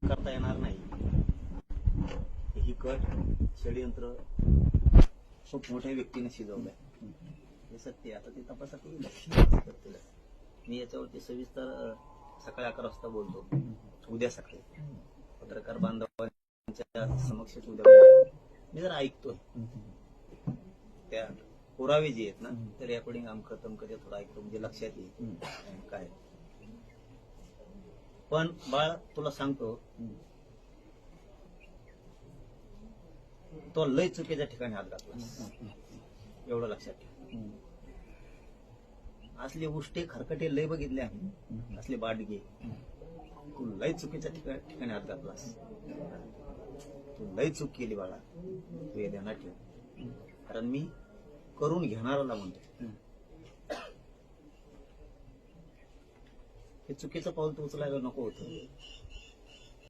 करता येणार नाही. ही कट षडयंत्र खूप मोठ्या व्यक्तीने शिजवलंय हे सत्य. आता ते तपासात येईल. मी याच्यावरती सविस्तर सकाळी 11 वाजता बोलतो, उद्या सकाळी पत्रकार बांधवांच्या समक्षच उद्या मी जर ऐकतोय त्या पुरावे जे आहेत ना, तर रेकॉर्डिंग आमकं तमकं ते थोडं ऐकतो म्हणजे लक्षात येईल काय. पण बाळ तुला सांगतो, तो लय चुकीच्या ठिकाणी हात घातला एवढं लक्षात ठेव. असले उष्टे खरकटे लय बघितले आम्ही, असले बाडगे. तू लय चुकीच्या ठिकाणी हात घातलास, तू लय चूक केली बाळा, तू हे ध्यानात ठेव. कारण मी करून घेणाराला म्हणतो, हे चुकीचं पाऊल तू उचलायला नको होतं.